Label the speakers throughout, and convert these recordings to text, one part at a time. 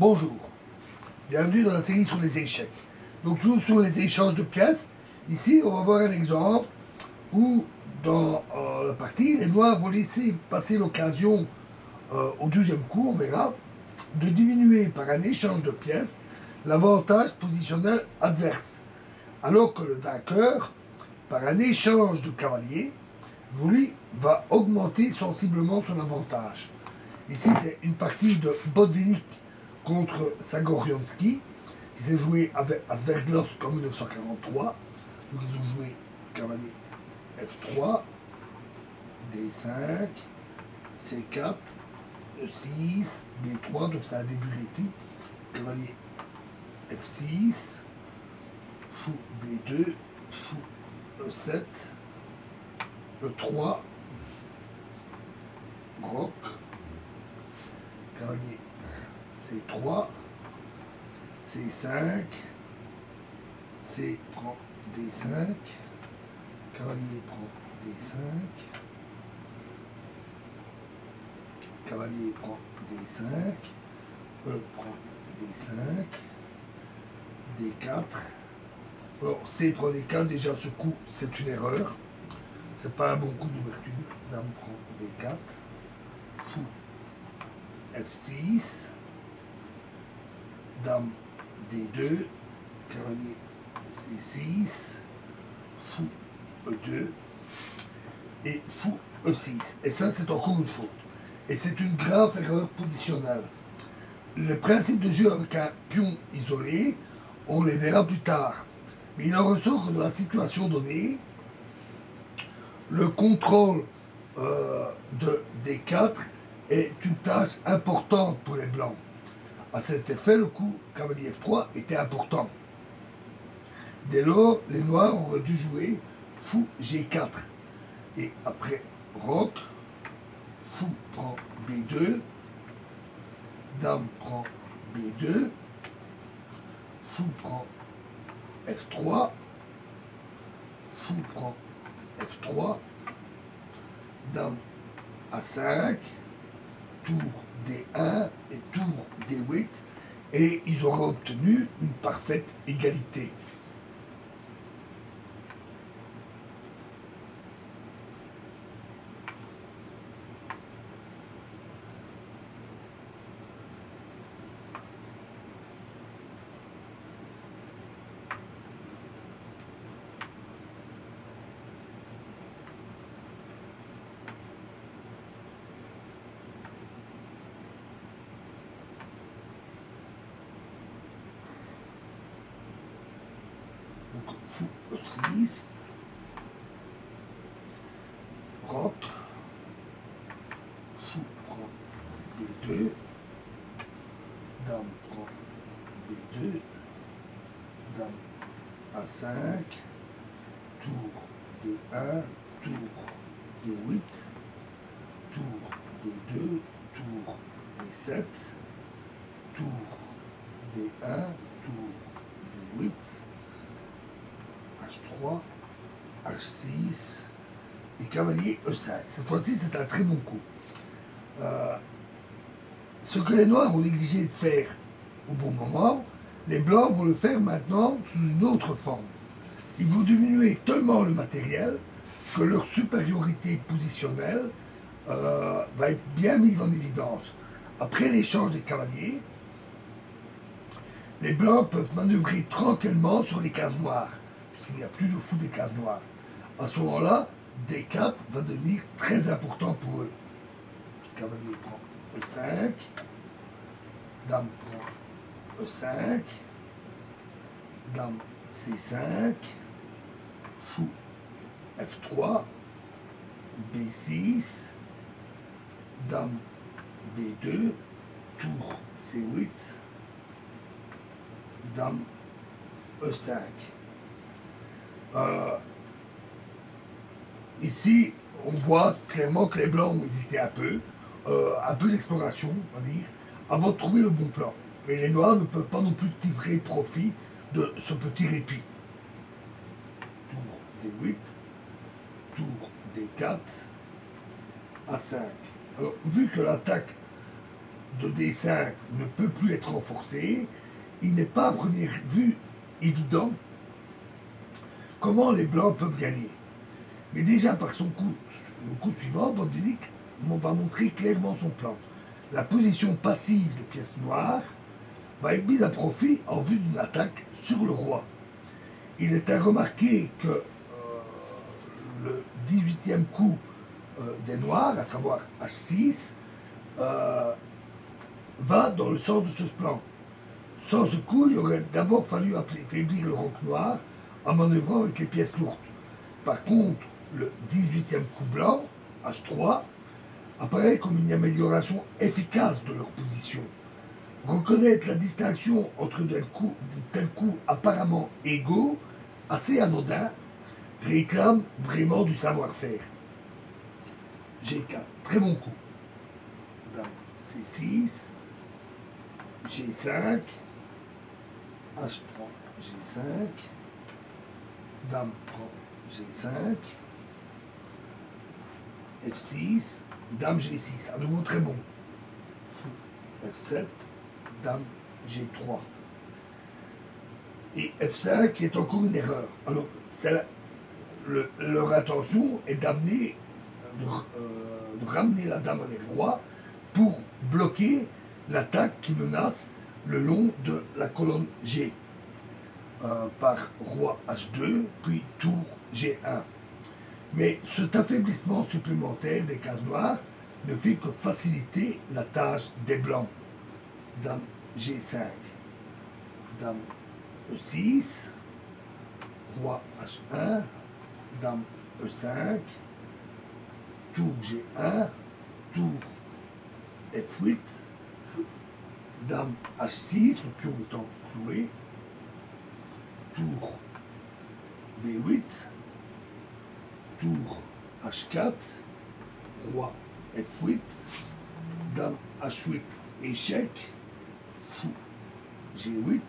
Speaker 1: Bonjour, bienvenue dans la série sur les échecs. Donc toujours sur les échanges de pièces. Ici, on va voir un exemple où dans la partie, les noirs vont laisser passer l'occasion au 12e coup, on verra, de diminuer par un échange de pièces l'avantage positionnel adverse. Alors que le vainqueur, par un échange de cavaliers, lui, va augmenter sensiblement son avantage. Ici, c'est une partie de Botvinnik contre Zagorionski, qui s'est joué à Sverdlovsk en 1943. Donc ils ont joué cavalier F3, D5, C4, E6, B3, donc c'est un début Réti, cavalier F6, fou B2, fou E7, E3, roc, cavalier C3, C5, C prend D5, cavalier prend D5, cavalier prend D5, E prend D5, D4. Alors C prend D4, déjà ce coup c'est une erreur, c'est pas un bon coup d'ouverture. Dame prend D4, fou F6, dame D2, cavalier C6, fou E2 et fou E6. Et ça, c'est encore une faute. Et c'est une grave erreur positionnelle. Le principe de jeu avec un pion isolé, on les verra plus tard. Mais il en ressort que dans la situation donnée, le contrôle de D4 est une tâche importante pour les blancs. À cet effet, le coup cavalier F3 était important. Dès lors, les noirs auraient dû jouer fou G4. Et après roc, fou prend B2, dame prend B2, fou prend F3, fou prend F3, dame A5, tour D1 et tour D8, et ils auraient obtenu une parfaite égalité. Donc fou E6, roc, fou prend B2, dame prend B2, dame A5, tour D1, tour D8, tour D2, tour D7, tour D1, tour D8, H3, H6 et cavalier E5. Cette fois-ci, c'est un très bon coup. Ce que les noirs ont négligé de faire au bon moment, les blancs vont le faire maintenant sous une autre forme. Ils vont diminuer tellement le matériel que leur supériorité positionnelle va être bien mise en évidence. Après l'échange des cavaliers, les blancs peuvent manœuvrer tranquillement sur les cases noires, puisqu'il n'y a plus de fou des cases noires. À ce moment-là, D4 va devenir très important pour eux. Le cavalier prend E5, dame prend E5, dame C5, fou F3, B6, dame B2, tour C8, dame E5. Ici, on voit clairement que les blancs ont hésité un peu d'exploration, on va dire, avant de trouver le bon plan. Mais les noirs ne peuvent pas non plus tirer profit de ce petit répit. Tour D8, tour D4, A5. Alors, vu que l'attaque de D5 ne peut plus être renforcé, il n'est pas à première vue évident comment les blancs peuvent gagner. Mais déjà par son coup, le coup suivant, Botvinnik va montrer clairement son plan. La position passive des pièces noires va être mise à profit en vue d'une attaque sur le roi. Il est à remarquer que le 18e coup des noirs, à savoir H6, va dans le sens de ce plan. Sans ce coup, il aurait d'abord fallu affaiblir le roc noir en manœuvrant avec les pièces lourdes. Par contre, le 18e coup blanc, H3, apparaît comme une amélioration efficace de leur position. Reconnaître la distinction entre de tels coups apparemment égaux, assez anodins, réclame vraiment du savoir-faire. G4, très bon coup. Dame C6, G5, H prend G5, Dame prend G5, F6, Dame G6, à nouveau très bon. Fou, F7, Dame G3. Et F5 qui est encore une erreur. Alors, leur intention est d'amener, de ramener la dame à l'aile roi pour bloquer l'attaque qui menace le long de la colonne G. Par roi H2, puis tour G1. Mais cet affaiblissement supplémentaire des cases noires ne fait que faciliter la tâche des blancs. Dame G5, Dame E6, roi H1, Dame E5, tour G1, tour F8, Dame H6, le pion étant cloué, tour B8, tour H4, roi F8, Dame H8, échec, fou G8,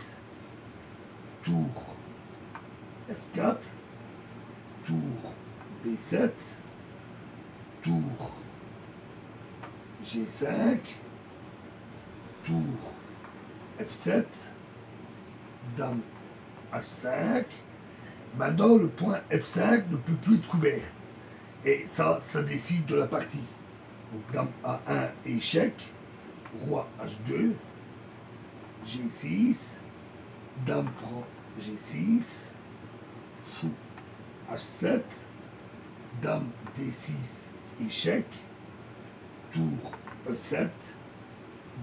Speaker 1: tour F4, tour B7, tour G5, tour F7, Dame H5. Maintenant, le point F5 ne peut plus être couvert. Et ça décide de la partie. Donc, Dame A1, échec, roi H2, G6, Dame prend G6, fou H7, Dame D6, échec, tour E7,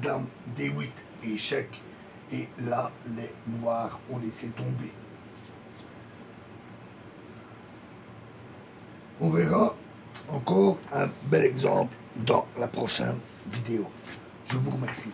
Speaker 1: Dame D8, échec, et là, les noirs ont laissé tomber. On verra encore un bel exemple dans la prochaine vidéo. Je vous remercie.